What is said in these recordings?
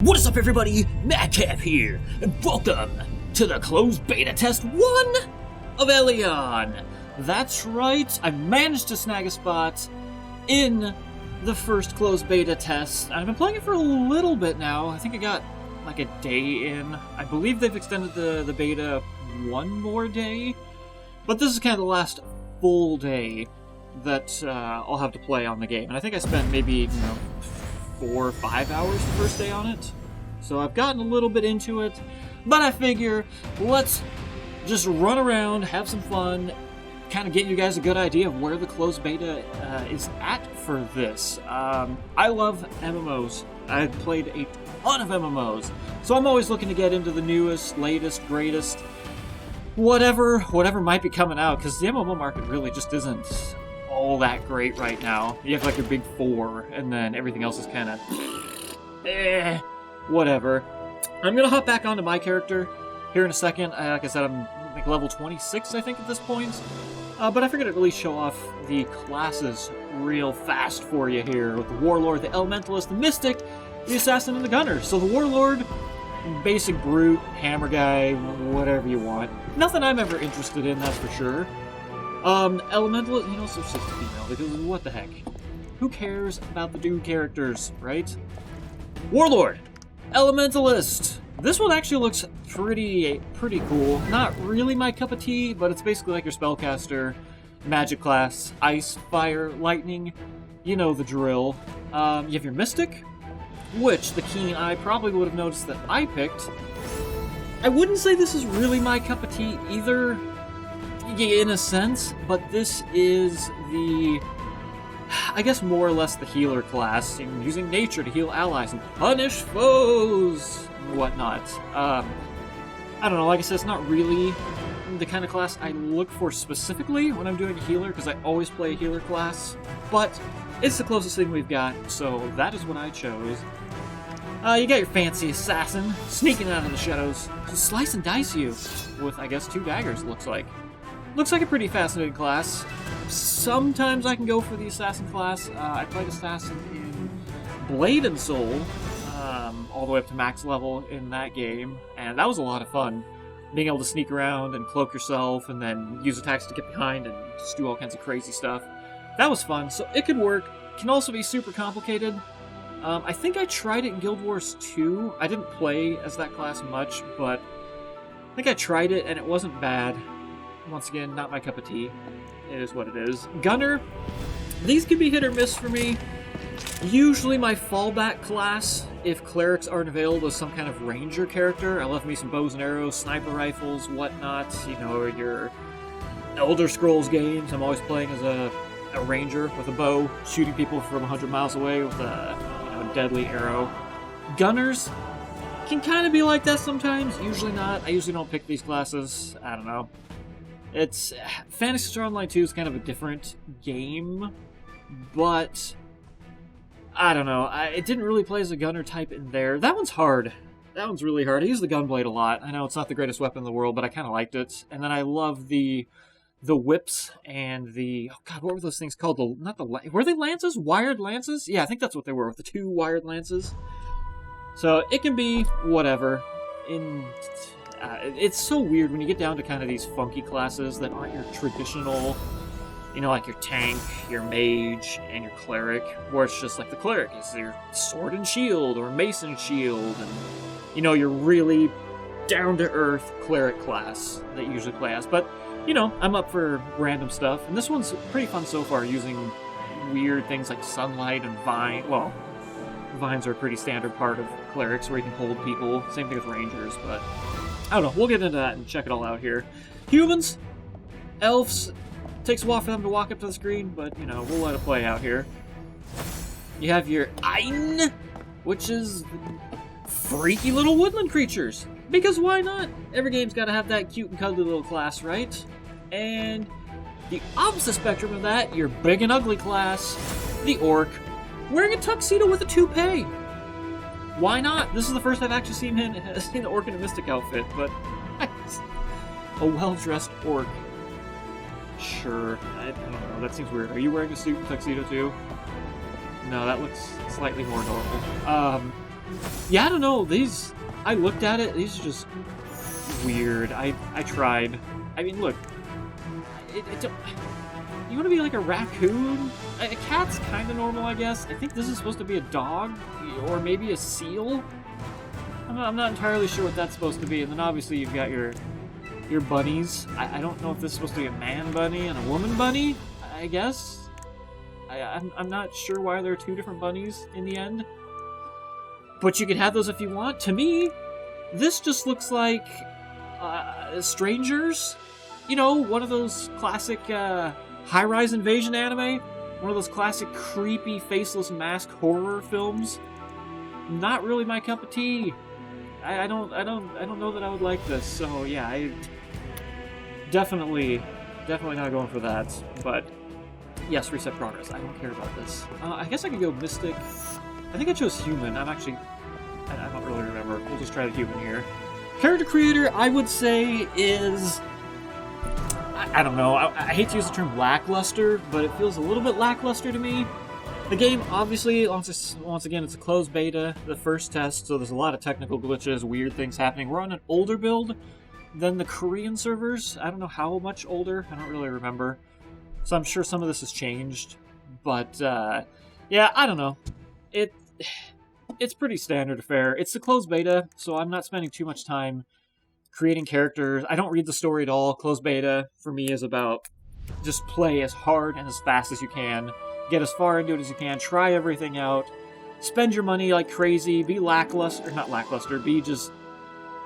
What is up, everybody? Madcap here, and welcome to the Closed Beta Test 1 of Elyon. That's right, I managed to snag a spot in the first Closed Beta Test. I've been playing it for a little bit now. I think I got like a day in. I believe they've extended the beta one more day, but this is kind of the last full day that I'll have to play on the game. And I think I spent maybe, 4 or 5 hours the first day on it. So I've gotten a little bit into it, but I figure let's just run around, have some fun, kind of get you guys a good idea of where the closed beta is at for this. I love MMOs. I've played a ton of MMOs, so I'm always looking to get into the newest, latest, greatest, whatever might be coming out, because the MMO market really just isn't all that great right now. You have like your big four, and then everything else is kind of whatever. I'm gonna hop back onto my character here in a second. Like I said, I'm like level 26, I think, at this point. But I figured I'd at least show off the classes real fast for you here with the Warlord, the Elementalist, the Mystic, the Assassin, and the Gunner. So the Warlord, basic brute, hammer guy, whatever you want. Nothing I'm ever interested in, that's for sure. Elementalist, so 60 female, because what the heck? Who cares about the dude characters, right? Warlord! Elementalist! This one actually looks pretty cool. Not really my cup of tea, but it's basically like your spellcaster, magic class, ice, fire, lightning, you know the drill. You have your Mystic, which the keen eye probably would have noticed that I picked. I wouldn't say this is really my cup of tea either, in a sense, but this is the, I guess, more or less the healer class, using nature to heal allies and punish foes and whatnot. I don't know, like I said, it's not really the kind of class I look for specifically when I'm doing a healer, because I always play a healer class, but it's the closest thing we've got, so that is what I chose. You got your fancy assassin sneaking out of the shadows to slice and dice you with, I guess, 2 daggers, looks like. Looks like a pretty fascinating class. Sometimes I can go for the Assassin class. I played Assassin in Blade and Soul, all the way up to max level in that game, and that was a lot of fun. Being able to sneak around and cloak yourself, and then use attacks to get behind and just do all kinds of crazy stuff. That was fun, so it could work. Can also be super complicated. I think I tried it in Guild Wars 2. I didn't play as that class much, but I think I tried it, and it wasn't bad. Once again, not my cup of tea. It is what it is. Gunner, these can be hit or miss for me. Usually my fallback class, if clerics aren't available, is some kind of ranger character. I love me some bows and arrows, sniper rifles, whatnot. Your Elder Scrolls games. I'm always playing as a ranger with a bow, shooting people from 100 miles away with a deadly arrow. Gunners can kind of be like that sometimes. Usually not. I usually don't pick these classes. I don't know. It's Phantasy Star Online 2 is kind of a different game, but I don't know. It didn't really play as a gunner type in there. That one's hard. That one's really hard. I use the gunblade a lot. I know it's not the greatest weapon in the world, but I kind of liked it. And then I love the whips and the, oh god, what were those things called? Were they lances? Wired lances? Yeah, I think that's what they were, with the 2 wired lances. So it can be whatever. It's so weird when you get down to kind of these funky classes that aren't your traditional, like your tank, your mage, and your cleric, where it's just like the cleric is your sword and shield, or mace and shield, and, your really down-to-earth cleric class that you usually play as. But, I'm up for random stuff, and this one's pretty fun so far, using weird things like sunlight and vine. Well, vines are a pretty standard part of clerics, where you can hold people. Same thing with rangers, but I don't know, we'll get into that and check it all out here. Humans, elves, takes a while for them to walk up to the screen, but, we'll let it play out here. You have your Ein, which is freaky little woodland creatures. Because why not? Every game's got to have that cute and cuddly little class, right? And the opposite spectrum of that, your big and ugly class, the Orc, wearing a tuxedo with a toupee. Why not? This is the first I've actually seen the Orc in a Mystic outfit, but a well-dressed Orc. Sure. I don't know. That seems weird. Are you wearing a suit and tuxedo too? No, that looks slightly more normal. Yeah, I don't know. These, I looked at it. These are just weird. I tried. I mean, look. You want to be like a raccoon? A cat's kind of normal, I guess. I think this is supposed to be a dog, or maybe a seal. I'm not entirely sure what that's supposed to be. And then obviously you've got your bunnies. I don't know if this is supposed to be a man bunny and a woman bunny, I guess. I'm not sure why there are two different bunnies in the end. But you can have those if you want. To me, this just looks like Strangers. You know, one of those classic high-rise invasion anime. One of those classic creepy faceless mask horror films. Not really my cup of tea. I don't know that I would like this. So yeah, I definitely not going for that. But yes, reset progress. I don't care about this. I guess I could go Mystic. I think I chose Human. I don't really remember. We'll just try the Human here. Character creator, I would say, is... I don't know. I hate to use the term lackluster, but it feels a little bit lackluster to me. The game, obviously, once again, it's a closed beta, the first test, so there's a lot of technical glitches, weird things happening. We're on an older build than the Korean servers. I don't know how much older. I don't really remember. So I'm sure some of this has changed. But, yeah, I don't know. It's pretty standard fare. It's the closed beta, so I'm not spending too much time creating characters. I don't read the story at all. Closed beta, for me, is about just play as hard and as fast as you can. Get as far into it as you can. Try everything out. Spend your money like crazy. Be lackluster. Not lackluster. Be just,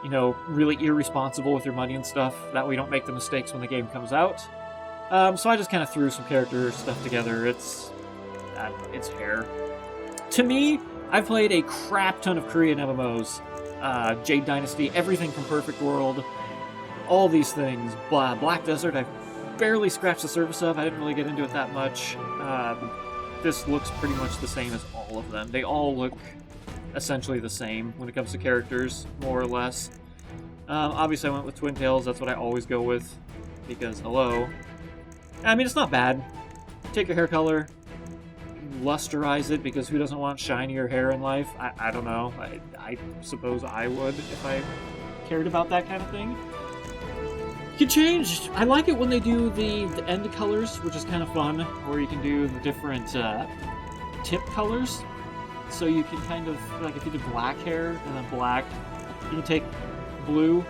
you know, really irresponsible with your money and stuff. That way you don't make the mistakes when the game comes out. So I just kind of threw some character stuff together. It's hair. To me, I've played a crap ton of Korean MMOs. Jade Dynasty, everything from Perfect World, all these things. Black Desert, I've barely scratched the surface of. I didn't really get into it that much. This looks pretty much the same as all of them. They all look essentially the same when it comes to characters, more or less. Obviously, I went with Twin Tails. That's what I always go with, because, hello. I mean, it's not bad. Take your hair color, lusterize it, because who doesn't want shinier hair in life? I don't know. I suppose I would if I cared about that kind of thing. You can change. I like it when they do the end colors, which is kind of fun, where you can do the different tip colors. So you can kind of, like if you did black hair and then black, you can take blue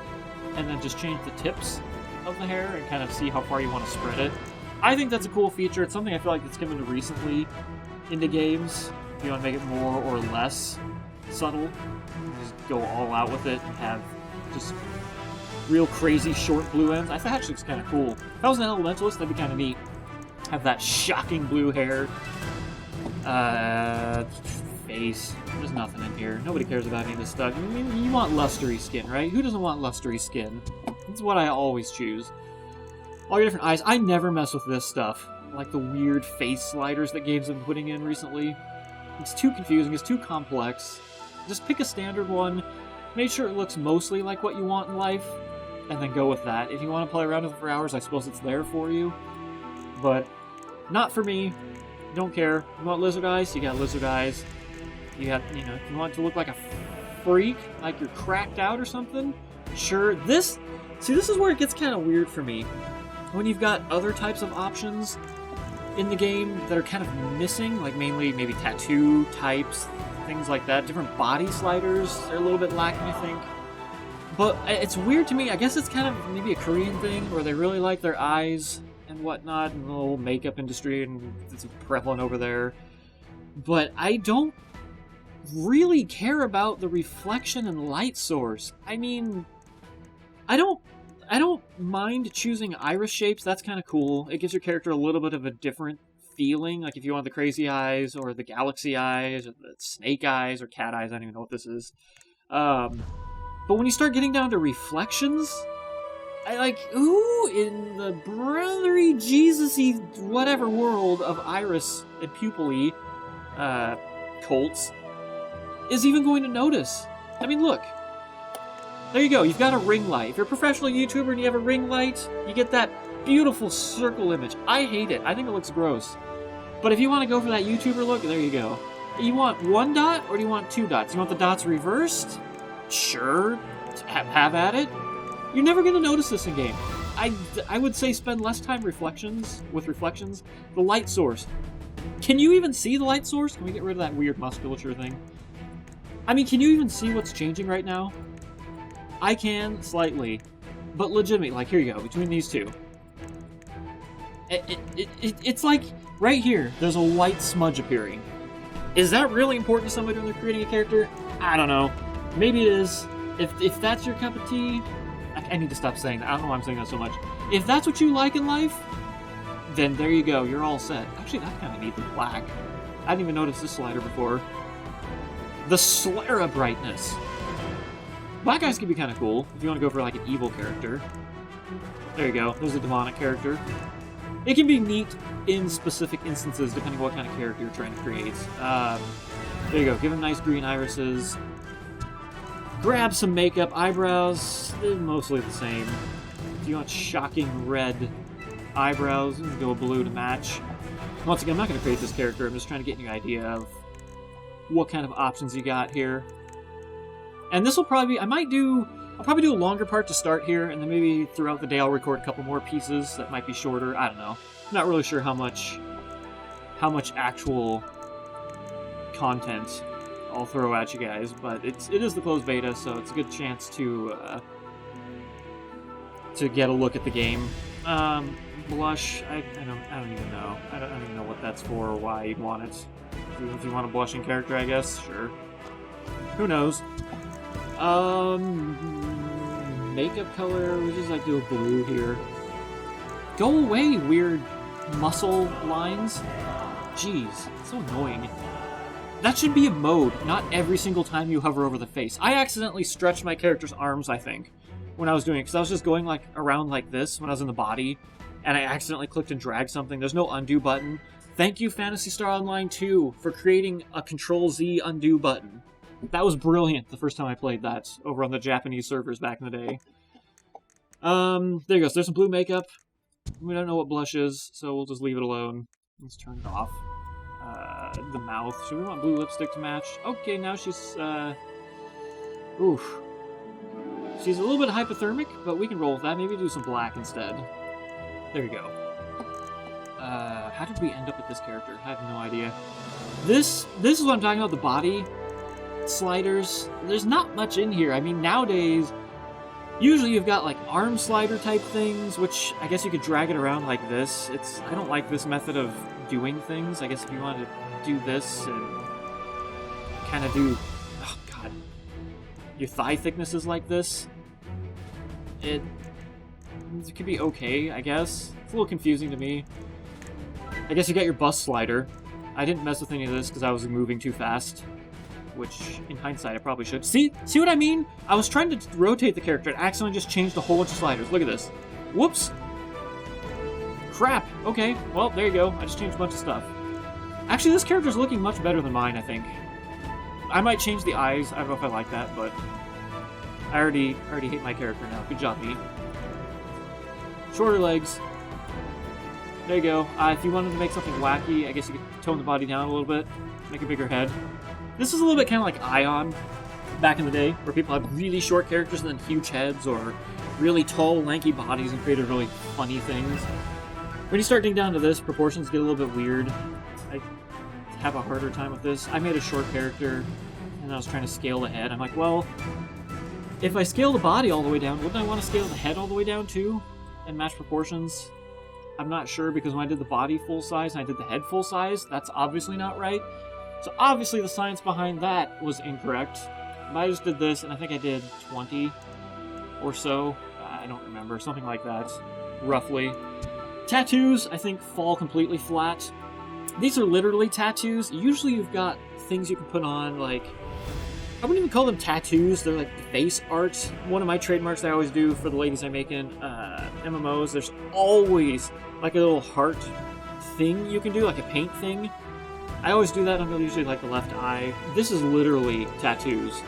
and then just change the tips of the hair and kind of see how far you want to spread it. I think that's a cool feature. It's something I feel like that's given recently into games. If you want to make it more or less subtle, just go all out with it and have just real crazy short blue ends. I thought actually it's kind of cool. If I was an elementalist, that'd be kind of neat. Have that shocking blue hair. Face. There's nothing in here. Nobody cares about any of this stuff. I mean, you want lustery skin, right? Who doesn't want lustery skin? That's what I always choose. All your different eyes. I never mess with this stuff. Like the weird face sliders that games have been putting in recently. It's too confusing. It's too complex. Just pick a standard one. Make sure it looks mostly like what you want in life, and then go with that. If you want to play around with it for hours, I suppose it's there for you. But not for me. Don't care. You want lizard eyes? You got lizard eyes. You got, you know, if you want to look like a freak, like you're cracked out or something, sure. This is where it gets kind of weird for me. When you've got other types of options in the game that are kind of missing, like mainly maybe tattoo types, things like that. Different body sliders are a little bit lacking, I think. But it's weird to me. I guess it's kind of maybe a Korean thing where they really like their eyes and whatnot, and the whole makeup industry, and it's prevalent over there. But I don't really care about the reflection and light source. I mean, I don't mind choosing iris shapes. That's kind of cool. It gives your character a little bit of a different feeling. Like if you want the crazy eyes, or the galaxy eyes, or the snake eyes, or cat eyes. I don't even know what this is. But when you start getting down to reflections, I like, who in the brotherly Jesus-y whatever world of iris and pupil-y cults is even going to notice? I mean, look. There you go. You've got a ring light. If you're a professional YouTuber and you have a ring light, you get that beautiful circle image. I hate it. I think it looks gross. But if you want to go for that YouTuber look, there you go. You want 1 dot, or do you want 2 dots? You want the dots reversed? Sure, have at it. You're never going to notice this in game. I would say spend less time with reflections. The light source. Can you even see the light source? Can we get rid of that weird musculature thing? I mean, can you even see what's changing right now? I can, slightly. But legitimately, like, here you go, between these two. It's like, right here, there's a white smudge appearing. Is that really important to somebody when they're creating a character? I don't know. Maybe it is. If that's your cup of tea... I need to stop saying that. I don't know why I'm saying that so much. If that's what you like in life, then there you go. You're all set. Actually, that's kind of neat, the black. I didn't even notice this slider before. The Slera brightness. Black eyes can be kind of cool if you want to go for like an evil character. There you go. There's a demonic character. It can be neat in specific instances depending on what kind of character you're trying to create. There you go. Give them nice green irises. Grab some makeup. Eyebrows, they're mostly the same. If you want shocking red eyebrows, you can go blue to match. Once again, I'm not going to create this character. I'm just trying to get you an idea of what kind of options you got here. And this will probably be... I'll probably do a longer part to start here, and then maybe throughout the day I'll record a couple more pieces that might be shorter. I don't know. I'm not really sure how much actual content I'll throw at you guys, but it is the closed beta, so it's a good chance to get a look at the game. Blush, I don't even know. I don't even know what that's for or why you'd want it. If you want a blushing character, I guess, sure. Who knows? Makeup color, we just like do a blue here. Go away, weird muscle lines. Jeez, it's so annoying. That should be a mode, not every single time you hover over the face. I accidentally stretched my character's arms, I think, when I was doing it, because I was just going like around like this when I was in the body, and I accidentally clicked and dragged something. There's no undo button. Thank you, Phantasy Star Online 2, for creating a Control-Z undo button. That was brilliant the first time I played that over on the Japanese servers back in the day. There you go. So there's some blue makeup. We don't know what blush is, so we'll just leave it alone. Let's turn it off. The mouth. Should we want blue lipstick to match? Okay, now she's, oof. She's a little bit hypothermic, but we can roll with that. Maybe do some black instead. There we go. How did we end up with this character? I have no idea. This is what I'm talking about, the body sliders. There's not much in here. I mean, nowadays, usually you've got like arm slider type things, which I guess you could drag it around like this. I don't like this method of doing things. I guess if you wanted to do this and kind of do, oh god, your thigh thicknesses like this, it could be okay, I guess. It's a little confusing to me. I guess you got your bust slider. I didn't mess with any of this because I was moving too fast, which, in hindsight, I probably should. See what I mean? I was trying to rotate the character and accidentally just changed a whole bunch of sliders. Look at this. Whoops! Crap! Okay, well, there you go. I just changed a bunch of stuff. Actually, this character's looking much better than mine, I think. I might change the eyes. I don't know if I like that, but I already hate my character now. Good job, me. Shorter legs. There you go. If you wanted to make something wacky, I guess you could tone the body down a little bit. Make a bigger head. This is a little bit kind of like Ion back in the day, where people had really short characters and then huge heads, or really tall, lanky bodies and created really funny things. When you start getting down to this, proportions get a little bit weird. I have a harder time with this. I made a short character, and I was trying to scale the head. I'm like, well, if I scale the body all the way down, wouldn't I want to scale the head all the way down too? And match proportions? I'm not sure, because when I did the body full size and I did the head full size, that's obviously not right. So obviously the science behind that was incorrect. But I just did this, and I think I did 20 or so. I don't remember, something like that, roughly. Tattoos, I think, fall completely flat. These are literally tattoos. Usually you've got things you can put on, like, I wouldn't even call them tattoos, they're like face art. One of my trademarks that I always do for the ladies I make in MMOs, there's always like a little heart thing you can do, like a paint thing. I always do that on usually like the left eye. This is literally tattoos.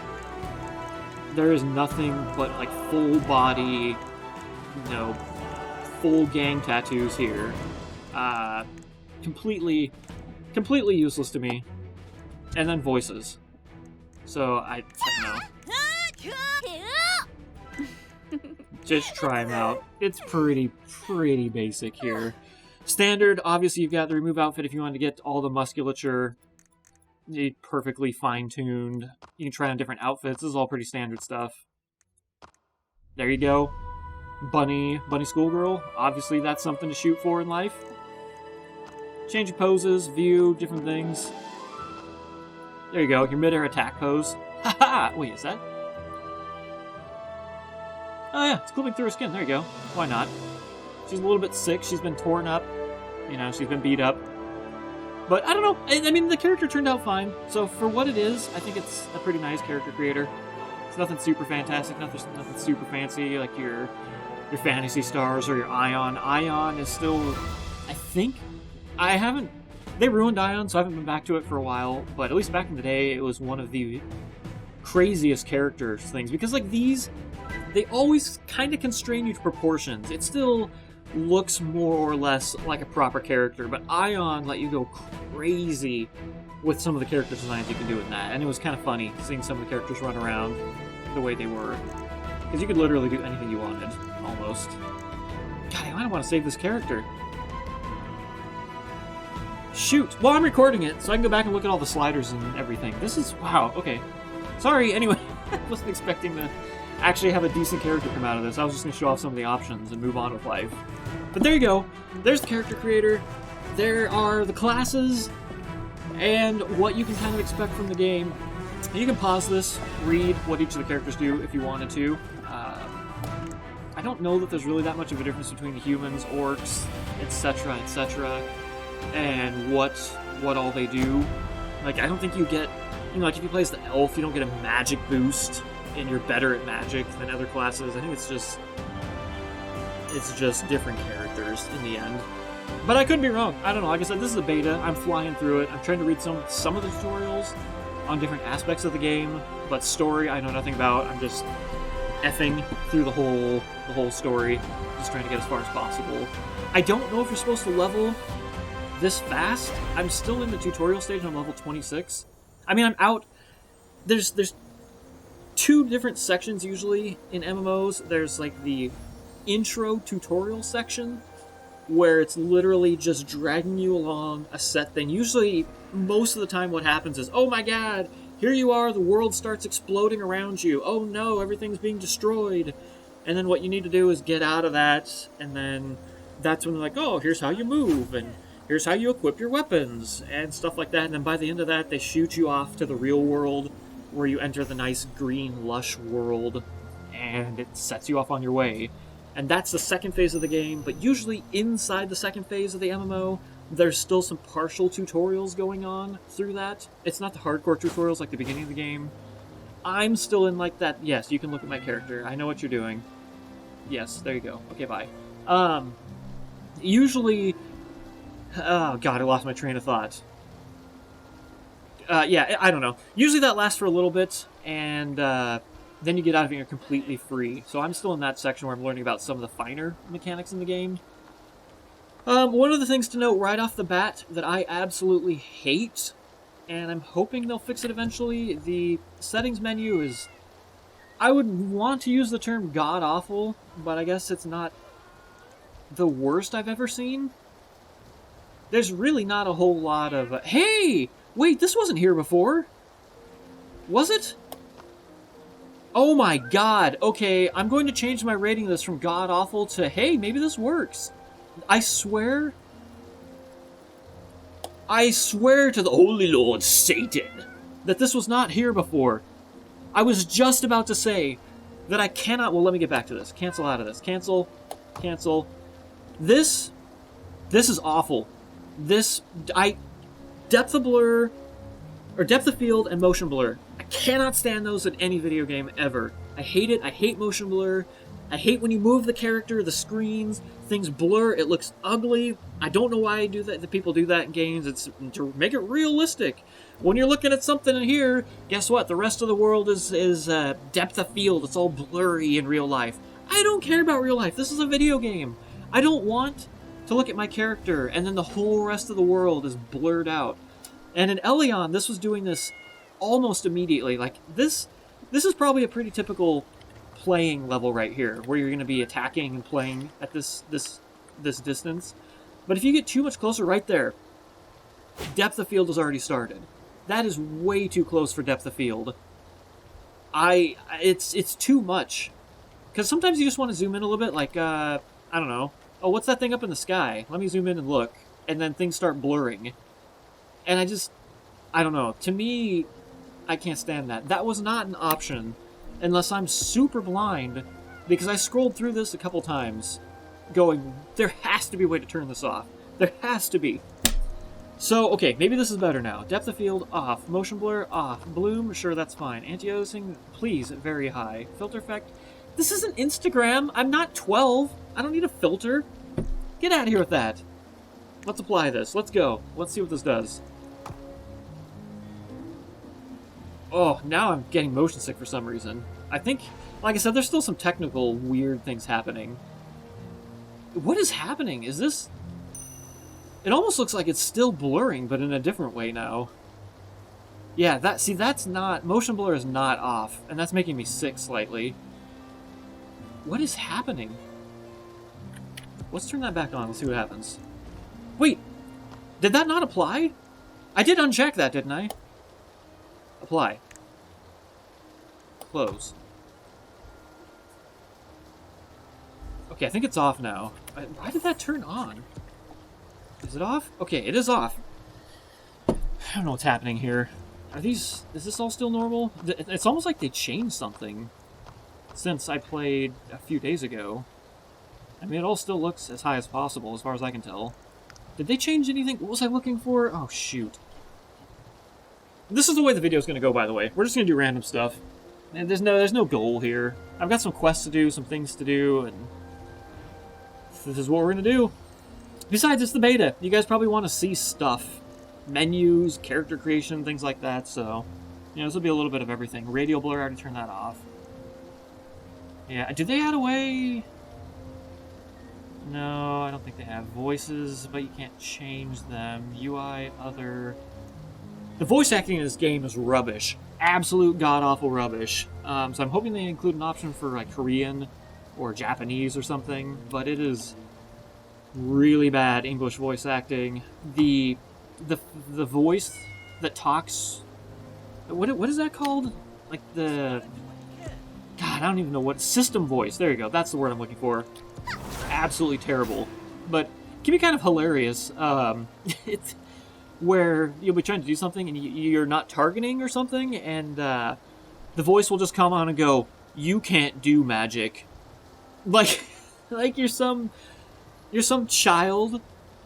There is nothing but like full body, full gang tattoos here. Completely useless to me. and then voices. So, I don't know. Just try them out. It's pretty basic here. Standard, obviously you've got the remove outfit if you want to get all the musculature perfectly fine-tuned. You can try on different outfits. This is all pretty standard stuff. There you go. Bunny schoolgirl. Obviously that's something to shoot for in life. Change your poses, view, different things. There you go, your mid-air attack pose. Haha! Wait, is that? Oh yeah, it's clipping through her skin. There you go. Why not? She's a little bit sick. She's been torn up. You know, she's been beat up. But I don't know. I mean, the character turned out fine. So for what it is, I think it's a pretty nice character creator. It's nothing super fantastic, nothing super fancy like your Fantasy Stars or your Ion. Ion is still, I think, they ruined Ion, so I haven't been back to it for a while. But at least back in the day, it was one of the craziest character things because like these, they always kind of constrain you to proportions. It still looks more or less like a proper character, but Ion let you go crazy with some of the character designs you can do with that, and it was kind of funny seeing some of the characters run around the way they were, because you could literally do anything you wanted, almost. God, I might want to save this character. Shoot! Well, I'm recording it, so I can go back and look at all the sliders and everything. This is, wow, okay. Sorry, anyway, I wasn't expecting to actually have a decent character come out of this. I was just going to show off some of the options and move on with life. But there you go. There's the character creator. There are the classes and what you can kind of expect from the game. You can pause this, read what each of the characters do if you wanted to. I don't know that there's really that much of a difference between humans, orcs, etc., and what all they do. Like, I don't think you get, you know, like if you play as the elf, you don't get a magic boost and you're better at magic than other classes. I think it's just different characters in the end. But I could be wrong. I don't know. Like I said, this is a beta. I'm flying through it. I'm trying to read some of the tutorials on different aspects of the game, but story I know nothing about. I'm just effing through the whole story, just trying to get as far as possible. I don't know if you're supposed to level this fast. I'm still in the tutorial stage. I'm level 26. I mean, I'm out. There's two different sections usually in MMOs. There's like the intro tutorial section where it's literally just dragging you along a set thing. Usually, most of the time what happens is, oh my god, here you are, the world starts exploding around you. Oh no, everything's being destroyed. And then what you need to do is get out of that, and then that's when they're like, oh, here's how you move, and here's how you equip your weapons, and stuff like that. And then by the end of that, they shoot you off to the real world, where you enter the nice green, lush world, and it sets you off on your way. And that's the second phase of the game, but usually inside the second phase of the MMO, there's still some partial tutorials going on through that. It's not the hardcore tutorials like the beginning of the game. I'm still in like that, yes, you can look at my character, I know what you're doing. Yes, there you go. Okay, bye. Usually, oh god, I lost my train of thought. Yeah, I don't know. Usually that lasts for a little bit, and then you get out of it and you're completely free. So I'm still in that section where I'm learning about some of the finer mechanics in the game. One of the things to note right off the bat that I absolutely hate, and I'm hoping they'll fix it eventually, the settings menu is... I would want to use the term god-awful, but I guess it's not the worst I've ever seen. There's really not a whole lot of... hey! Wait, this wasn't here before. Was it? Oh my god. Okay, I'm going to change my rating of this from god-awful to, hey, maybe this works. I swear to the Holy Lord Satan that this was not here before. I was just about to say that I cannot... well, let me get back to this. Cancel out of this. Cancel. Cancel. This is awful. Depth of blur, or depth of field and motion blur. I cannot stand those in any video game ever. I hate it. I hate motion blur. I hate when you move the character, the screens, things blur, it looks ugly. I don't know why I do that. The people do that in games. It's to make it realistic. When you're looking at something in here, guess what? The rest of the world is depth of field. It's all blurry in real life. I don't care about real life. This is a video game. I don't want to look at my character and then the whole rest of the world is blurred out. And in Elyon, this was doing this almost immediately. Like, this is probably a pretty typical playing level right here, where you're going to be attacking and playing at this distance. But if you get too much closer right there, depth of field has already started. That is way too close for depth of field. It's too much. Because sometimes you just want to zoom in a little bit, like, I don't know. Oh, what's that thing up in the sky? Let me zoom in and look. And then things start blurring. And I don't know. To me, I can't stand that. That was not an option unless I'm super blind, because I scrolled through this a couple times going, there has to be a way to turn this off. There has to be. So, okay, maybe this is better now. Depth of field, off. Motion blur, off. Bloom, sure, that's fine. Anti-aliasing, please, very high. Filter effect, this isn't Instagram. I'm not 12. I don't need a filter. Get out of here with that. Let's apply this. Let's go. Let's see what this does. Oh, now I'm getting motion sick for some reason. I think, like I said, there's still some technical weird things happening. What is happening? Is this... It almost looks like it's still blurring, but in a different way now. Yeah, that's not... Motion blur is not off, and that's making me sick slightly. What is happening? Let's turn that back on. Let's see what happens. Wait! Did that not apply? I did uncheck that, didn't I? Apply. Close. Okay, I think it's off now. Why did that turn on? Is it off? Okay, it is off. I don't know what's happening here. Is this all still normal? It's almost like they changed something since I played a few days ago. I mean, it all still looks as high as possible, as far as I can tell. Did they change anything? What was I looking for? Oh, shoot. This is the way the video's going to go, by the way. We're just going to do random stuff. And there's no goal here. I've got some quests to do, some things to do, and this is what we're going to do. Besides, it's the beta. You guys probably want to see stuff. Menus, character creation, things like that, so... You know, this will be a little bit of everything. Radial blur, I already turned that off. Yeah, did they add away... No, I don't think they have. Voices, but you can't change them. UI, other... The voice acting in this game is rubbish. Absolute god-awful rubbish. So I'm hoping they include an option for, like, Korean or Japanese or something, but it is really bad English voice acting. The voice that talks... What is that called? Like the... God, I don't even know what... System voice. There you go. That's the word I'm looking for. Absolutely terrible. But it can be kind of hilarious. It's where you'll be trying to do something and you're not targeting or something, and the voice will just come on and go, "You can't do magic." Like you're some child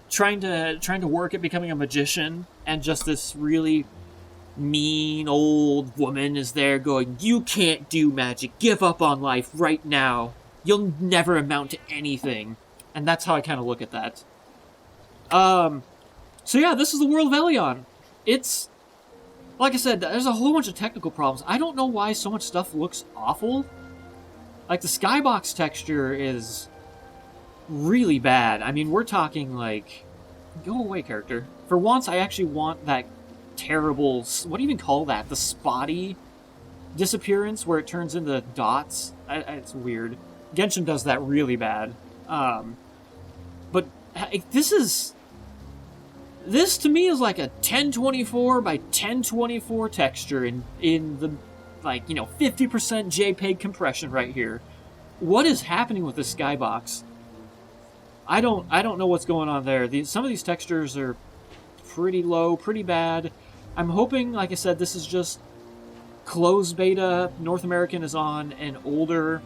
trying to work at becoming a magician, and just this really mean old woman is there going, "You can't do magic. Give up on life right now. You'll never amount to anything." And that's how I kind of look at that. So yeah, this is the world of Elyon. It's, like I said, there's a whole bunch of technical problems. I don't know why so much stuff looks awful. Like, the skybox texture is really bad. I mean, we're talking, like... Go away, character. For once, I actually want that terrible... What do you even call that? The spotty disappearance where it turns into dots? It's weird. Genshin does that really bad. But this to me is like a 1024 by 1024 texture in the, like, you know, 50% JPEG compression right here. What is happening with this skybox? I don't know what's going on there. Some of these textures are pretty low, pretty bad. I'm hoping, like I said, this is just closed beta. North American is on an older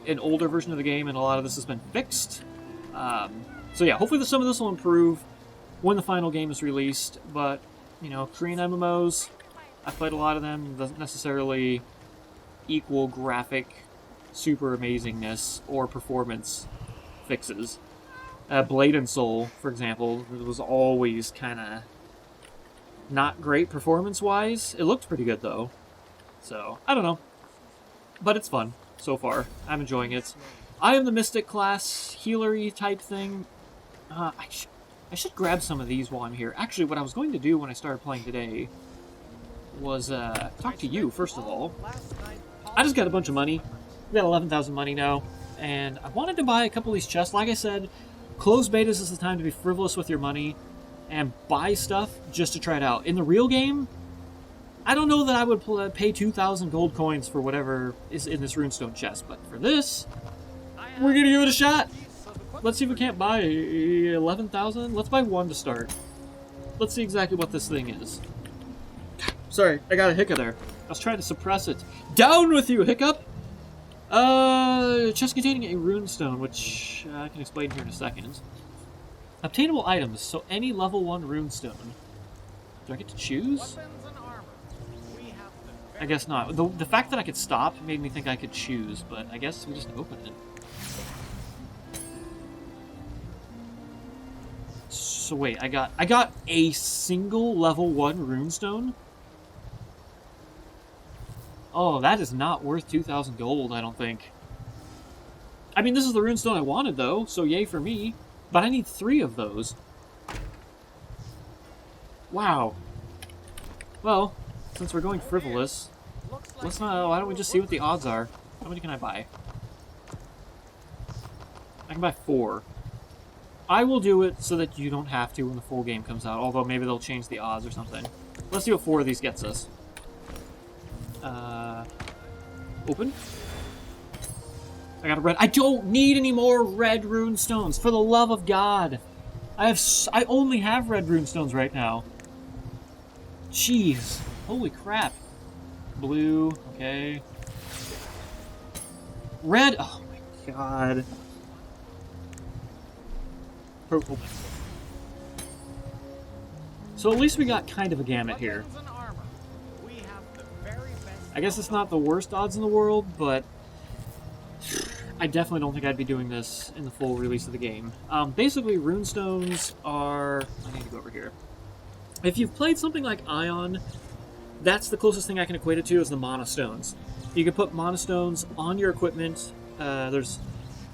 version of the game, and a lot of this has been fixed. So yeah, hopefully some of this will improve when the final game is released. But, you know, Korean MMOs, I've played a lot of them, doesn't necessarily equal graphic super amazingness or performance fixes. Blade and Soul, for example, was always kind of not great performance-wise. It looked pretty good, though. So, I don't know. But it's fun so far. I'm enjoying it. I am the Mystic class, healery type thing. I should grab some of these while I'm here. Actually, what I was going to do when I started playing today was talk to you, first of all. I just got a bunch of money. We got 11,000 money now. And I wanted to buy a couple of these chests. Like I said, closed betas is the time to be frivolous with your money and buy stuff just to try it out. In the real game, I don't know that I would pay 2,000 gold coins for whatever is in this runestone chest. But for this, we're going to give it a shot. Let's see if we can't buy 11,000. Let's buy one to start. Let's see exactly what this thing is. Sorry, I got a hiccup there. I was trying to suppress it. Down with you, hiccup! Chest containing a runestone, which I can explain here in a second. Obtainable items, so any level 1 runestone. Do I get to choose? I guess not. The fact that I could stop made me think I could choose, but I guess we just open it. So wait, I got a single level 1 runestone? Oh, that is not worth 2,000 gold, I don't think. I mean, this is the runestone I wanted, though, so yay for me. But I need 3 of those. Wow. Well, since we're going frivolous, let's not. Why don't we just see what the odds are? How many can I buy? I can buy 4. I will do it so that you don't have to when the full game comes out, although maybe they'll change the odds or something. Let's see what 4 of these gets us. Open. I got a red. I don't need any more red runestones, for the love of God. I only have red runestones right now. Jeez. Holy crap. Blue. Okay. Red. Oh my God. Purple. So at least we got kind of a gamut here. I guess it's not the worst odds in the world, but I definitely don't think I'd be doing this in the full release of the game. Basically, runestones are... I need to go over here. If you've played something like Ion, that's the closest thing I can equate it to is the mana stones. You can put mana stones on your equipment. There's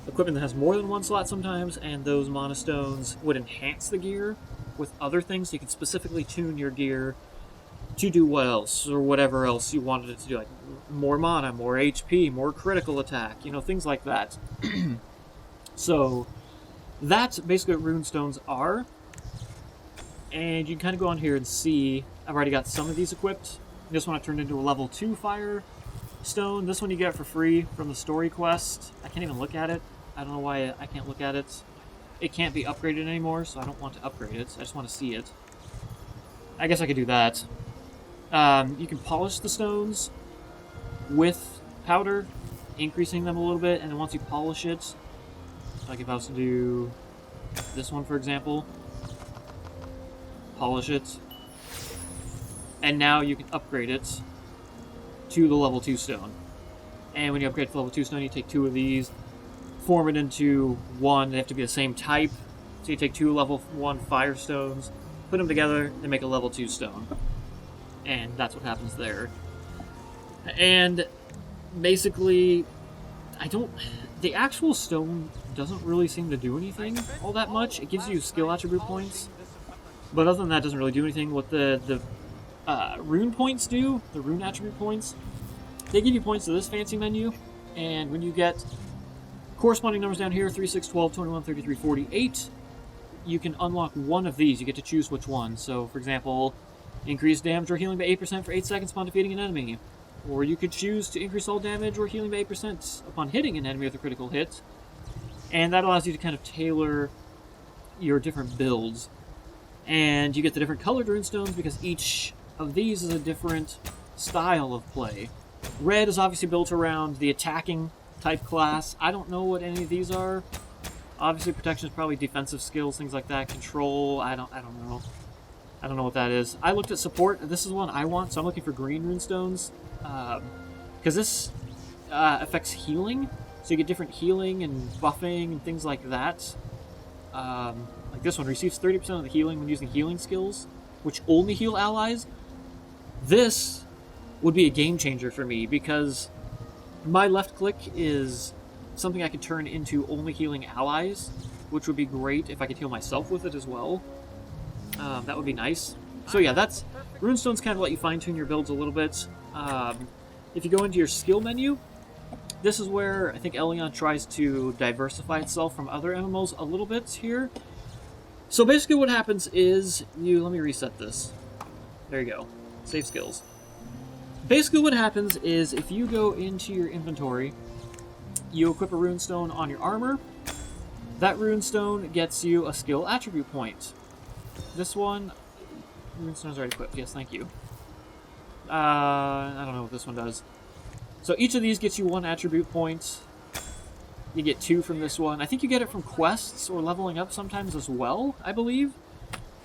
equipment that has more than 1 slot sometimes, and those mana stones would enhance the gear with other things. So you can specifically tune your gear to do what else, or whatever else you wanted it to do, like more mana, more HP, more critical attack, you know, things like that. So that's basically what runestones are. And you can kind of go on here and see, I've already got some of these equipped. This one I turned into a level 2 fire stone. This one you get for free from the story quest. I can't even look at it. I don't know why I can't look at it. It can't be upgraded anymore, so I don't want to upgrade it. I just want to see it. I guess I could do that. You can polish the stones with powder, increasing them a little bit, and then once you polish it, like if I was to do this one, for example, polish it, and now you can upgrade it to the level 2 stone. And when you upgrade to the level 2 stone, you take 2 of these, form it into one. They have to be the same type, so you take 2 level 1 fire stones, put them together, and make a level 2 stone. And that's what happens there. And basically, the actual stone doesn't really seem to do anything all that much. It gives you skill attribute points, but other than that, it doesn't really do anything. What the rune points do, the rune attribute points, they give you points to this fancy menu, and when you get corresponding numbers down here, 3, 6, 12, 21, 33, 48, you can unlock one of these. You get to choose which one. So, for example, increase damage or healing by 8% for 8 seconds upon defeating an enemy. Or you could choose to increase all damage or healing by 8% upon hitting an enemy with a critical hit. And that allows you to kind of tailor your different builds. And you get the different colored runestones because each of these is a different style of play. Red is obviously built around the attacking type class. I don't know what any of these are. Obviously protection is probably defensive skills, things like that. Control, I don't know. I don't know what that is. I looked at support. This is one I want, so I'm looking for green runestones. Because this affects healing. So you get different healing and buffing and things like that. Like this one receives 30% of the healing when using healing skills, which only heal allies. This would be a game changer for me because my left click is something I can turn into only healing allies, which would be great if I could heal myself with it as well. That would be nice. So yeah, Runestones kind of let you fine-tune your builds a little bit. If you go into your skill menu, this is where I think Elyon tries to diversify itself from other MMOs a little bit here. So basically what happens is let me reset this. There you go. Save skills. Basically what happens is if you go into your inventory, you equip a runestone on your armor. That runestone gets you a skill attribute point. This one, runestone's already equipped. Yes, thank you. I don't know what this one does. So each of these gets you 1 attribute point. You get 2 from this one. I think you get it from quests or leveling up sometimes as well, I believe.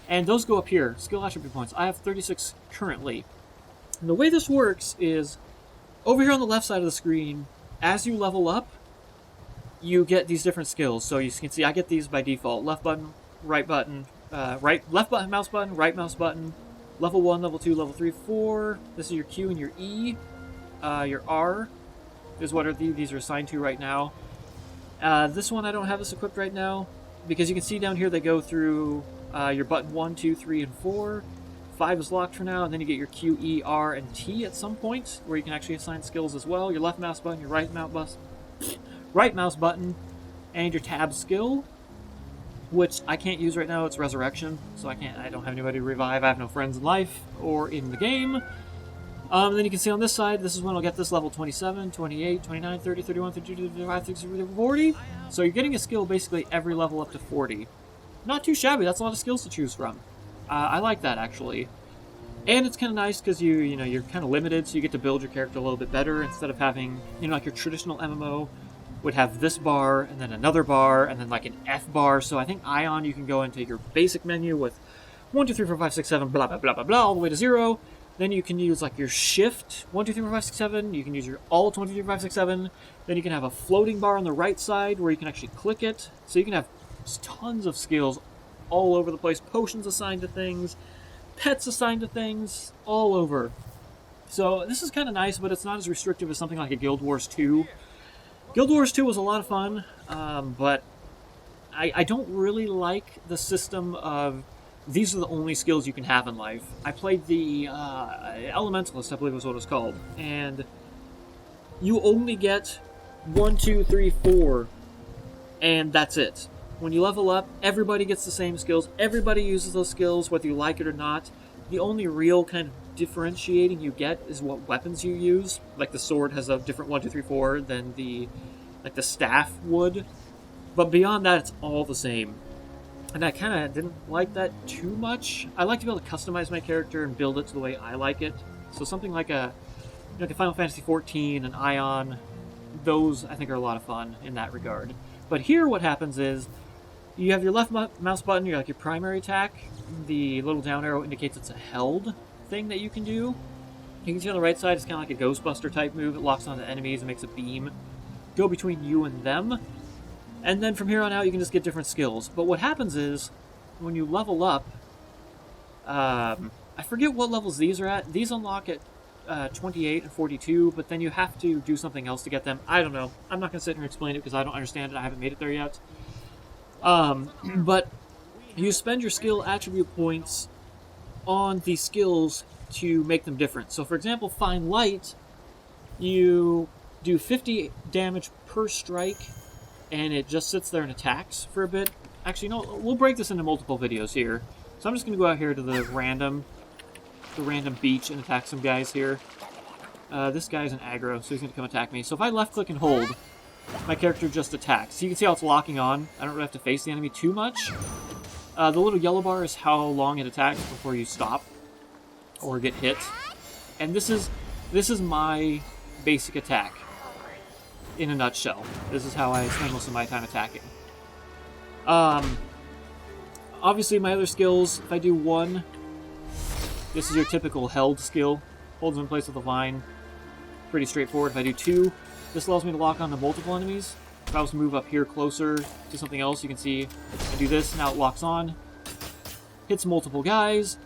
And those go up here, skill attribute points. I have 36 currently. And the way this works is, over here on the left side of the screen, as you level up, you get these different skills. So you can see I get these by default. Left button, right button, left button, mouse button, right mouse button. Level 1, level 2, level 3, 4. This is your Q and your E. Your R is what these are assigned to right now. This one I don't have this equipped right now because you can see down here they go through your button 1, 2, 3, and 4. 5 is locked for now, and then you get your Q, E, R, and T at some point where you can actually assign skills as well. Your left mouse button, your right mouse button, and your tab skill, which I can't use right now. It's Resurrection, so I don't have anybody to revive. I have no friends in life or in the game. Then you can see on this side, this is when I'll get this level 27, 28, 29, 30, 31, 32, 35, 36, 40. So you're getting a skill basically every level up to 40. Not too shabby, that's a lot of skills to choose from. I like that, actually. And it's kind of nice because you're kind of limited, so you get to build your character a little bit better instead of having, like your traditional MMO would have this bar, and then another bar, and then like an F bar. So I think Ion, you can go into your basic menu with 1, 2, 3, 4, 5, 6, 7, blah, blah, blah, blah, blah, all the way to 0. Then you can use like your shift 1, 2, 3, 4, 5, 6, 7. You can use your alt 1, 2, 3, 4, 5, 6, 7. Then you can have a floating bar on the right side where you can actually click it. So you can have tons of skills all over the place. Potions assigned to things, pets assigned to things, all over. So this is kind of nice, but it's not as restrictive as something like a Guild Wars 2. Guild Wars 2 was a lot of fun, but I don't really like the system of these are the only skills you can have in life. I played the Elementalist, I believe was what it was called, and you only get 1, 2, 3, 4, and that's it. When you level up, everybody gets the same skills. Everybody uses those skills, whether you like it or not. The only real kind of differentiating you get is what weapons you use. Like the sword has a different 1, 2, 3, 4 than the staff would. But beyond that, it's all the same. And I kind of didn't like that too much. I like to be able to customize my character and build it to the way I like it. So something like a Final Fantasy XIV and Ion, those I think are a lot of fun in that regard. But here what happens is you have your left mouse button, your primary attack. The little down arrow indicates it's a held thing that you can do. You can see on the right side it's kind of like a Ghostbuster type move. It locks onto enemies and makes a beam go between you and them. And then from here on out, you can just get different skills. But what happens is, when you level up, I forget what levels these are at. These unlock at 28 and 42, but then you have to do something else to get them. I don't know. I'm not going to sit here and explain it because I don't understand it. I haven't made it there yet. But you spend your skill attribute points on these skills to make them different. So for example, Find Light, you do 50 damage per strike, and it just sits there and attacks for a bit. Actually, no, we'll break this into multiple videos here. So I'm just going to go out here to the random beach and attack some guys here. This guy's an aggro, so he's going to come attack me. So if I left-click and hold, my character just attacks. So you can see how it's locking on. I don't really have to face the enemy too much. The little yellow bar is how long it attacks before you stop or get hit. And this is my basic attack in a nutshell. This is how I spend most of my time attacking. Obviously my other skills, if I do 1, this is your typical held skill. Holds in place with a vine. Pretty straightforward. If I do 2, this allows me to lock onto multiple enemies. If I was to move up here closer to something else, you can see I do this, now it locks on. Hits multiple guys.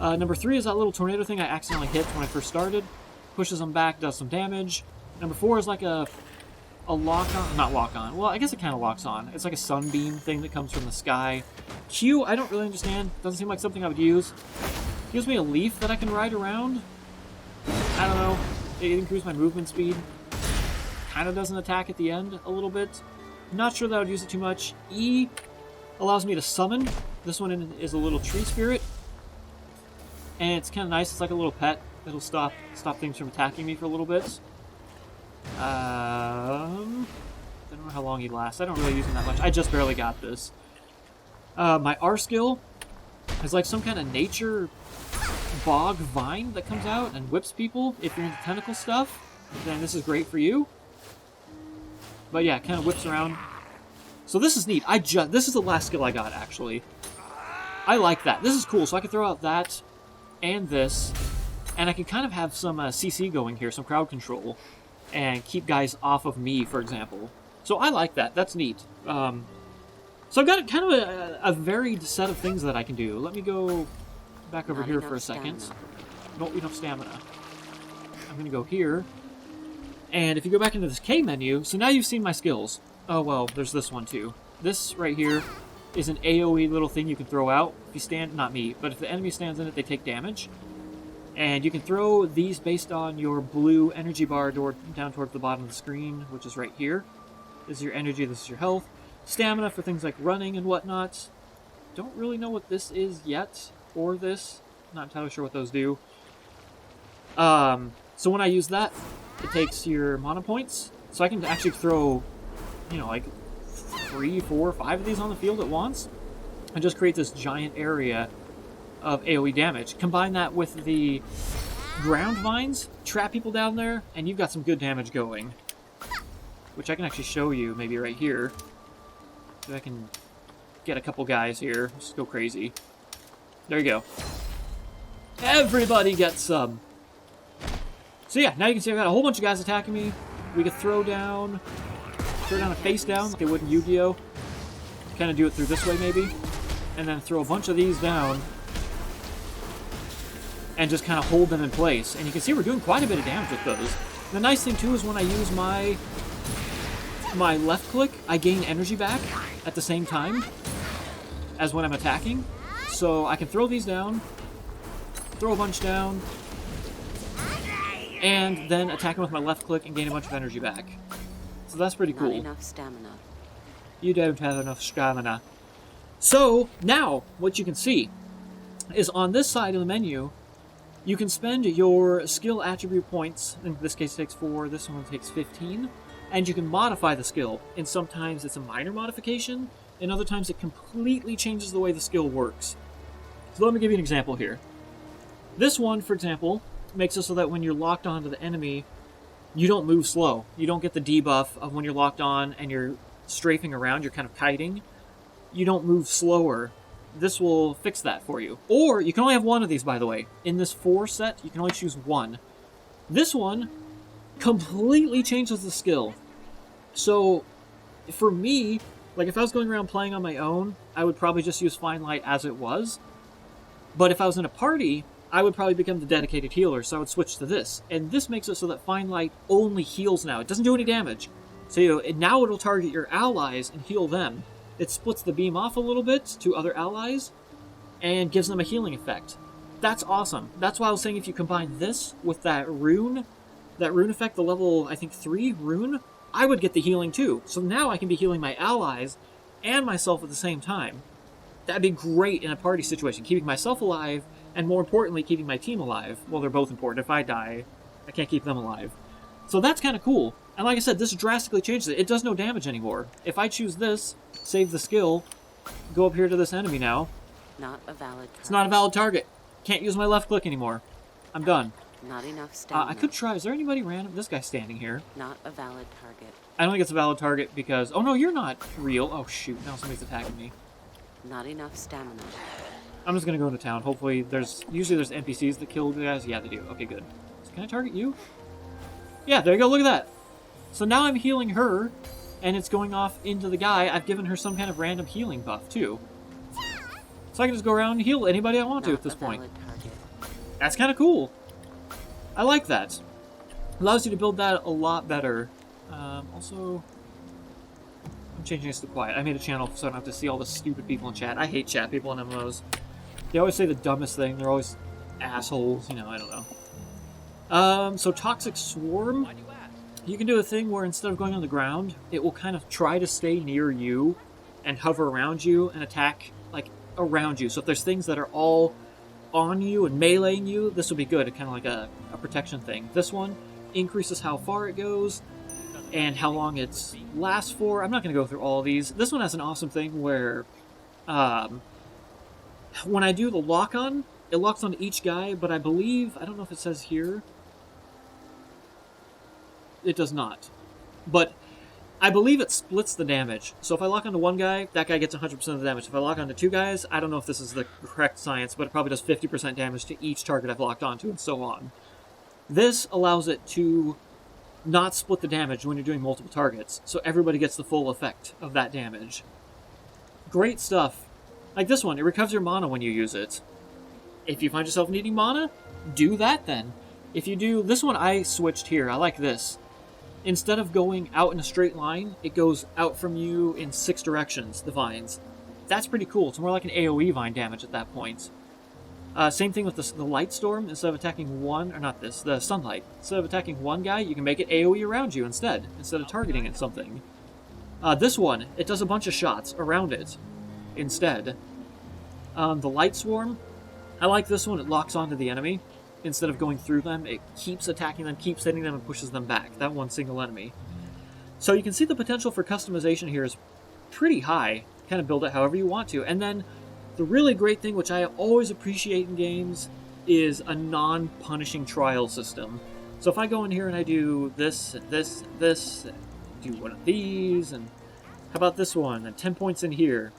Number 3 is that little tornado thing I accidentally hit when I first started. Pushes them back, does some damage. Number 4 is like a a lock-on, not lock-on, well, I guess it kind of locks on. It's like a sunbeam thing that comes from the sky. Q, I don't really understand. Doesn't seem like something I would use. Gives me a leaf that I can ride around. I don't know. It increases my movement speed. Kind of does an attack at the end a little bit. Not sure that I would use it too much. E allows me to summon. This one is a little tree spirit. And it's kind of nice. It's like a little pet. It'll stop things from attacking me for a little bit. I don't know how long he lasts. I don't really use him that much. I just barely got this. My R skill is like some kind of nature bog vine that comes out and whips people. If you're into tentacle stuff, then this is great for you. But yeah, it kind of whips around. So this is neat. This is the last skill I got, actually. I like that. This is cool. So I can throw out that and this, and I can kind of have some CC going here, some crowd control, and keep guys off of me, for example. So I like that. That's neat. So I've got kind of a varied set of things that I can do. Let me go back over here for a second. Not enough stamina. I'm going to go here. And if you go back into this K menu, so now you've seen my skills. Oh, well, there's this one too. This right here is an AoE little thing you can throw out. If you stand, not me, but if the enemy stands in it, they take damage. And you can throw these based on your blue energy bar down towards the bottom of the screen, which is right here. This is your energy, this is your health. Stamina for things like running and whatnot. Don't really know what this is yet, or this. Not entirely sure what those do. So when I use that, it takes your mana points. So I can actually throw, you know, like 3, 4, 5 of these on the field at once, and just create this giant area of AoE damage. Combine that with the ground vines, trap people down there, and you've got some good damage going. Which I can actually show you, maybe right here. So I can get a couple guys here. Just go crazy. There you go. Everybody gets some. So yeah, now you can see I've got a whole bunch of guys attacking me. We could throw down a face down like they would in Yu-Gi-Oh! Kind of do it through this way maybe. And then throw a bunch of these down. And just kind of hold them in place. And you can see we're doing quite a bit of damage with those. The nice thing too is when I use my left click, I gain energy back at the same time as when I'm attacking. So I can throw these down, throw a bunch down, and then attack them with my left click and gain a bunch of energy back. So that's pretty cool. Not enough stamina. You don't have enough stamina. So now what you can see is on this side of the menu, you can spend your skill attribute points. In this case it takes 4, this one takes 15. And you can modify the skill. And sometimes it's a minor modification, and other times it completely changes the way the skill works. So let me give you an example here. This one, for example, makes it so that when you're locked onto the enemy, you don't move slow. You don't get the debuff of when you're locked on and you're strafing around, you're kind of kiting. You don't move slower. This will fix that for you. Or, you can only have one of these, by the way. In this 4 set, you can only choose one. This one completely changes the skill. So, for me, like if I was going around playing on my own, I would probably just use Fine Light as it was. But if I was in a party, I would probably become the dedicated healer, so I would switch to this. And this makes it so that Fine Light only heals now. It doesn't do any damage. So now it'll target your allies and heal them. It splits the beam off a little bit to other allies and gives them a healing effect. That's awesome. That's why I was saying if you combine this with that rune effect, the level, I think, 3 rune, I would get the healing too. So now I can be healing my allies and myself at the same time. That'd be great in a party situation, keeping myself alive, and more importantly, keeping my team alive. Well, they're both important. If I die, I can't keep them alive. So that's kind of cool. And like I said, this drastically changes it. It does no damage anymore. If I choose this, save the skill, go up here to this enemy now. Not a valid target. It's not a valid target. Can't use my left click anymore. I'm done. Not enough stamina. I could try. Is there anybody random? This guy's standing here. Not a valid target. I don't think it's a valid target because... Oh, no, you're not real. Oh, shoot. Now somebody's attacking me. Not enough stamina. I'm just going to go into town. Hopefully Usually there's NPCs that kill the guys. Yeah, they do. Okay, good. So can I target you? Yeah, there you go. Look at that. So now I'm healing her, and it's going off into the guy. I've given her some kind of random healing buff, too. So I can just go around and heal anybody I want to at this point. That's kind of cool. I like that. Allows you to build that a lot better. Also, I'm changing this to quiet. I made a channel so I don't have to see all the stupid people in chat. I hate chat people in MMOs. They always say the dumbest thing. They're always assholes. You know, I don't know. So Toxic Swarm, you can do a thing where instead of going on the ground, it will kind of try to stay near you and hover around you and attack, like, around you. So if there's things that are all on you and meleeing you, this will be good. Kind of like a protection thing. This one increases how far it goes and how long it lasts for. I'm not going to go through all of these. This one has an awesome thing where when I do the lock-on, it locks on each guy, but I believe, I don't know if it says here, it does not. But I believe it splits the damage. So if I lock onto one guy, that guy gets 100% of the damage. If I lock onto two guys, I don't know if this is the correct science, but it probably does 50% damage to each target I've locked onto, and so on. This allows it to not split the damage when you're doing multiple targets, so everybody gets the full effect of that damage. Great stuff. Like this one, it recovers your mana when you use it. If you find yourself needing mana, do that then. If you do, this one I switched here, I like this. Instead of going out in a straight line, it goes out from you in 6 directions, the vines. That's pretty cool. It's more like an AoE vine damage at that point. Same thing with the Light Storm. Instead of attacking the Sunlight. Instead of attacking one guy, you can make it AoE around you instead of targeting at something. This one, it does a bunch of shots around it instead. The Light Swarm, I like this one. It locks onto the enemy. Instead of going through them, it keeps attacking them, keeps hitting them, and pushes them back. That one single enemy. So you can see the potential for customization here is pretty high. Kind of build it however you want to. And then the really great thing, which I always appreciate in games, is a non-punishing trial system. So if I go in here and I do this, and this, and this, and do one of these, and how about this one, and 10 points in here.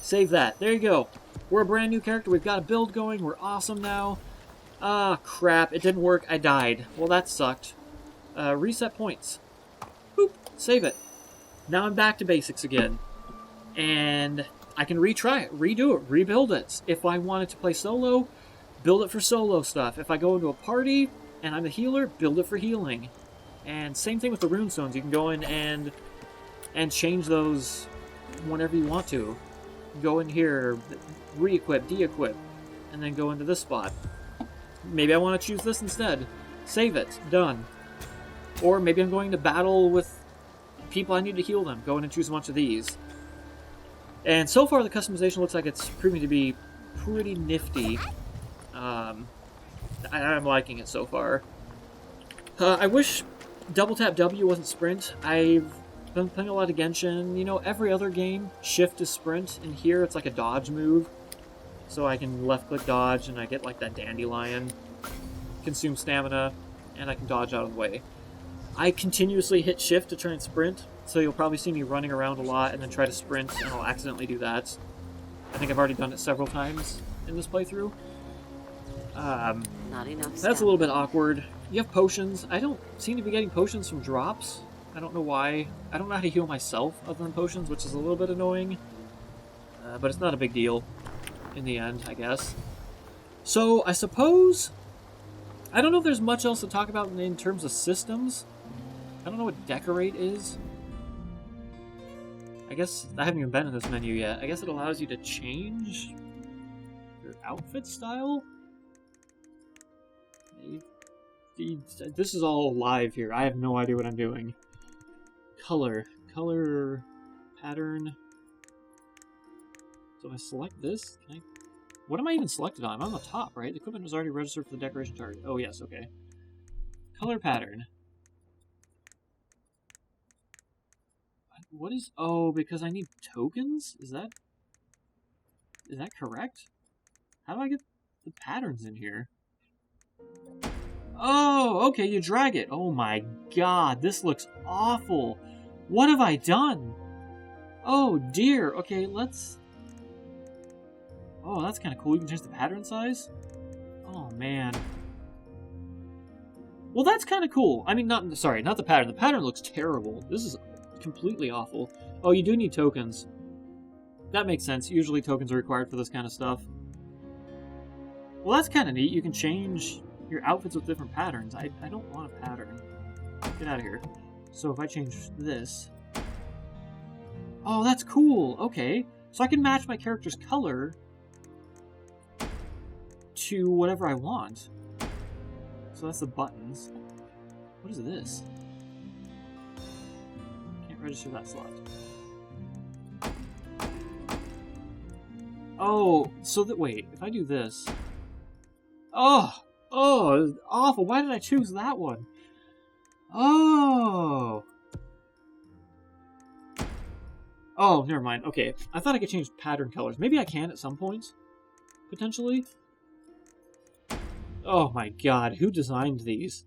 Save that. There you go. We're a brand new character. We've got a build going. We're awesome now. Ah, crap. It didn't work. I died. Well, that sucked. Reset points. Boop. Save it. Now I'm back to basics again. And I can retry it, redo it, rebuild it. If I wanted to play solo, build it for solo stuff. If I go into a party and I'm a healer, build it for healing. And same thing with the rune stones. You can go in and change those whenever you want to. Go in here, re-equip, de-equip, and then go into this spot. Maybe I want to choose this instead. Save it. Done. Or maybe I'm going to battle with people I need to heal them. Go in and choose a bunch of these. And so far the customization looks like it's proving to be pretty nifty. I'm liking it so far. I wish double tap W wasn't sprint. I've been playing a lot of Genshin. You know, every other game, shift is sprint. And here it's like a dodge move. So I can left-click dodge, and I get like that dandelion, consume stamina, and I can dodge out of the way. I continuously hit shift to try and sprint, so you'll probably see me running around a lot and then try to sprint, and I'll accidentally do that. I think I've already done it several times in this playthrough. Not enough That's stamina. a little bit awkward. You have potions. I don't seem to be getting potions from drops. I don't know why. I don't know how to heal myself other than potions, which is a little bit annoying. But it's not a big deal. In the end, I guess. So, I suppose... I don't know if there's much else to talk about in terms of systems. I don't know what decorate is. I guess I haven't even been in this menu yet. I guess it allows you to change your outfit style? This is all live here. I have no idea what I'm doing. Color. Color pattern. So if I select this, can I... What am I even selected on? I'm on the top, right? The equipment was already registered for the decoration target. Oh, yes, okay. Color pattern. What is... Oh, because I need tokens? Is that correct? How do I get the patterns in here? Oh, okay, you drag it. Oh my god, this looks awful. What have I done? Oh dear. Okay, let's... Oh, that's kind of cool. You can change the pattern size? Oh, man. Well, that's kind of cool. I mean, not the pattern. The pattern looks terrible. This is completely awful. Oh, you do need tokens. That makes sense. Usually tokens are required for this kind of stuff. Well, that's kind of neat. You can change your outfits with different patterns. I don't want a pattern. Get out of here. So if I change this... Oh, that's cool! Okay. So I can match my character's color to whatever I want. So that's the buttons. What is this? Can't register that slot. Oh, so that... Wait, if I do this... Oh! Oh, it's awful. Why did I choose that one? Oh! Oh, never mind. Okay, I thought I could change pattern colors. Maybe I can at some point, potentially. Oh my god, who designed these?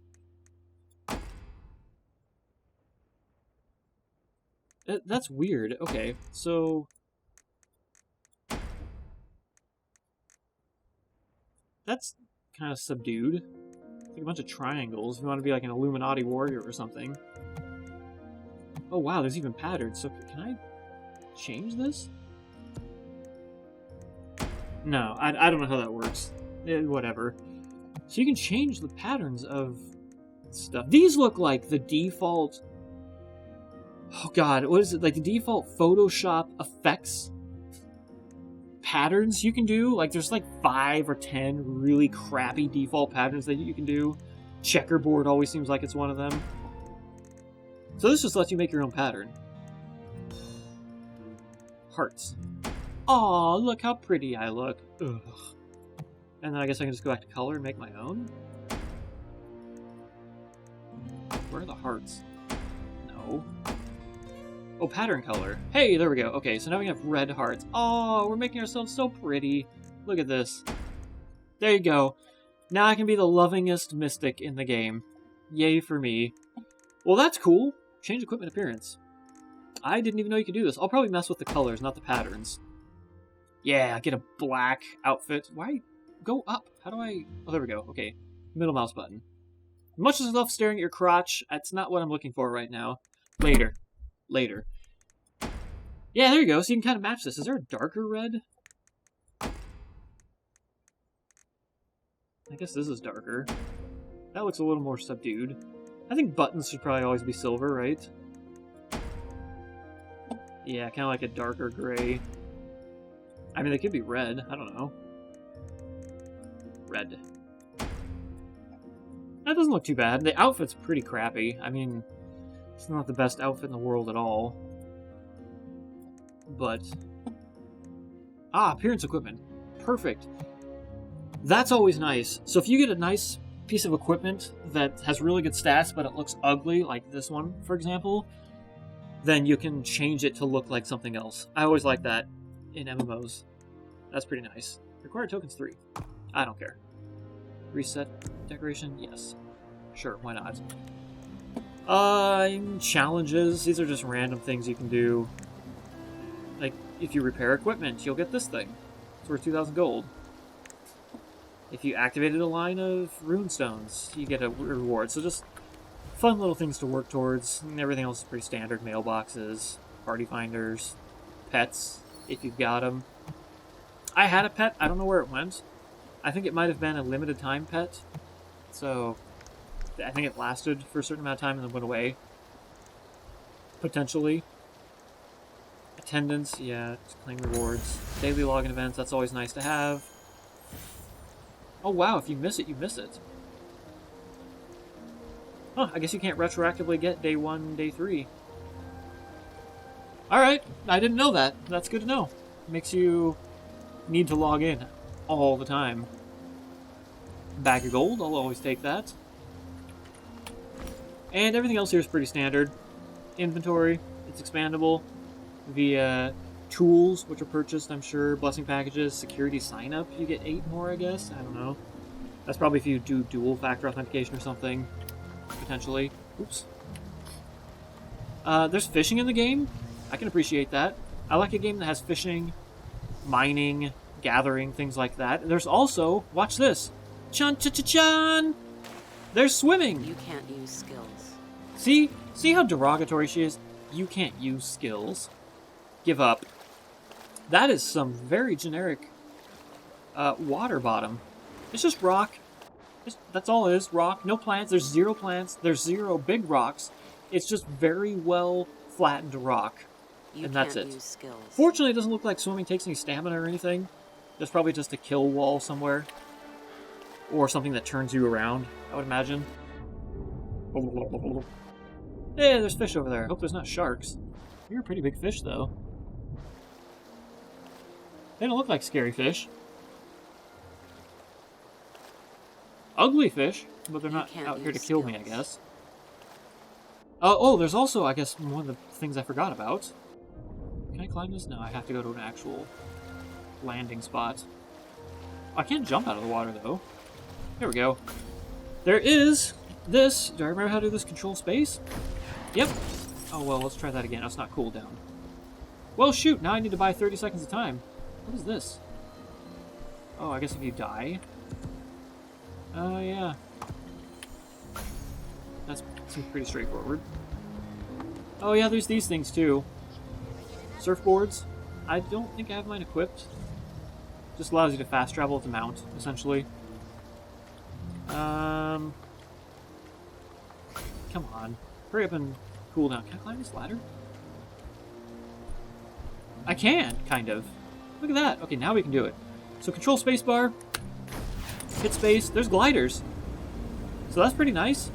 That's weird. Okay, so... That's kind of subdued. It's like a bunch of triangles. If you want to be like an Illuminati warrior or something. Oh wow, there's even patterns. So can I change this? No, I don't know how that works. Whatever. So you can change the patterns of stuff. These look like the default... Oh god, what is it? Like the default Photoshop effects patterns you can do. Like there's like 5 or 10 really crappy default patterns that you can do. Checkerboard always seems like it's one of them. So this just lets you make your own pattern. Hearts. Aw, look how pretty I look. Ugh. And then I guess I can just go back to color and make my own? Where are the hearts? No. Oh, pattern color. Hey, there we go. Okay, so now we have red hearts. Oh, we're making ourselves so pretty. Look at this. There you go. Now I can be the lovingest mystic in the game. Yay for me. Well, that's cool. Change equipment appearance. I didn't even know you could do this. I'll probably mess with the colors, not the patterns. Yeah, get a black outfit. Why? Go up. How do I... Oh, there we go. Okay. Middle mouse button. Much as I love staring at your crotch, that's not what I'm looking for right now. Later. Later. Yeah, there you go. So you can kind of match this. Is there a darker red? I guess this is darker. That looks a little more subdued. I think buttons should probably always be silver, right? Yeah, kind of like a darker gray. I mean, they could be red. I don't know. Red. That doesn't look too bad. The outfit's pretty crappy. I mean, it's not the best outfit in the world at all. But... Ah, appearance equipment. Perfect. That's always nice. So if you get a nice piece of equipment that has really good stats, but it looks ugly, like this one, for example, then you can change it to look like something else. I always like that in MMOs. That's pretty nice. Required tokens 3. I don't care. Reset decoration? Yes. Sure, why not? Challenges. These are just random things you can do. Like, if you repair equipment, you'll get this thing. It's worth 2,000 gold. If you activated a line of runestones, you get a reward. So just fun little things to work towards. And everything else is pretty standard. Mailboxes, party finders, pets, if you've got them. I had a pet. I don't know where it went. I think it might have been a limited time pet. So I think it lasted for a certain amount of time and then went away. Potentially. Attendance, yeah, just claim rewards. Daily login events, that's always nice to have. Oh wow, if you miss it, you miss it. Huh, I guess you can't retroactively get day 1, day 3. Alright, I didn't know that. That's good to know. Makes you need to log in all the time. Bag of gold, I'll always take that. And everything else here is pretty standard. Inventory, it's expandable. Via tools, which are purchased, I'm sure. Blessing packages, security sign-up, you get 8 more, I guess. I don't know. That's probably if you do dual-factor authentication or something. Potentially. Oops. There's fishing in the game. I can appreciate that. I like a game that has fishing, mining, gathering, things like that. There's also, watch this. Chun-cha-cha-chan! There's swimming! You can't use skills. See how derogatory she is? You can't use skills. Give up. That is some very generic water bottom. It's just rock. That's all it is. Rock. No plants. There's 0 plants. There's 0 big rocks. It's just very well flattened rock, You and that's can't it. use skills. Fortunately, it doesn't look like swimming takes any stamina or anything. There's probably just a kill wall somewhere. Or something that turns you around, I would imagine. Hey, there's fish over there. I hope there's not sharks. You're a pretty big fish, though. They don't look like scary fish. Ugly fish, but they're not out here to kill me, I guess. Oh, there's also, I guess, one of the things I forgot about. Can I climb this? No, I have to go to an actual landing spot. I can't jump out of the water, though. There we go. There is this. Do I remember how to do this? Control space? Yep. Oh, well, let's try that again. That's not cooldown. Well, shoot. Now I need to buy 30 seconds of time. What is this? Oh, I guess if you die. Oh, yeah. That seems pretty straightforward. Oh, yeah, there's these things, too. Surfboards. I don't think I have mine equipped. Just allows you to fast travel with the mount, essentially. Come on. Hurry up and cool down. Can I climb this ladder? I can, kind of. Look at that. Okay, now we can do it. So control spacebar. Hit space. There's gliders. So that's pretty nice.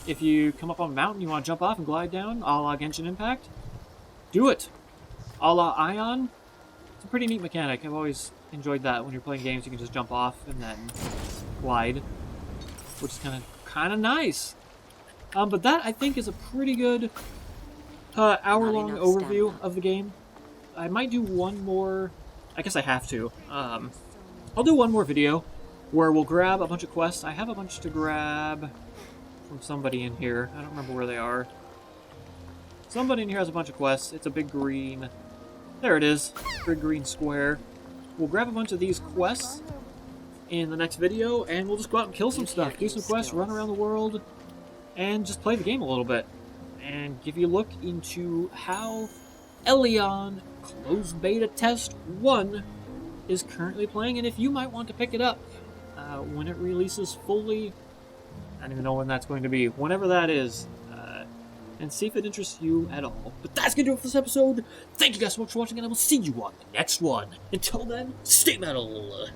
If you come up on a mountain, you want to jump off and glide down, a la Genshin Impact, do it. A la Ion. It's a pretty neat mechanic. I've always enjoyed that. When you're playing games, you can just jump off and then glide, which is kind of nice. But that, I think, is a pretty good hour-long overview of the game. I might do one more. I guess I have to. I'll do one more video where we'll grab a bunch of quests. I have a bunch to grab from somebody in here. I don't remember where they are. Somebody in here has a bunch of quests. It's a big green... There it is. Big green square. We'll grab a bunch of these quests in the next video, and we'll just go out and kill some stuff. Do some quests, run around the world, and just play the game a little bit. And give you a look into how Elyon Closed Beta Test 1 is currently playing, and if you might want to pick it up when it releases fully. I don't even know when that's going to be. Whenever that is. And see if it interests you at all. But that's going to do it for this episode. Thank you guys so much for watching, and I will see you on the next one. Until then, stay metal!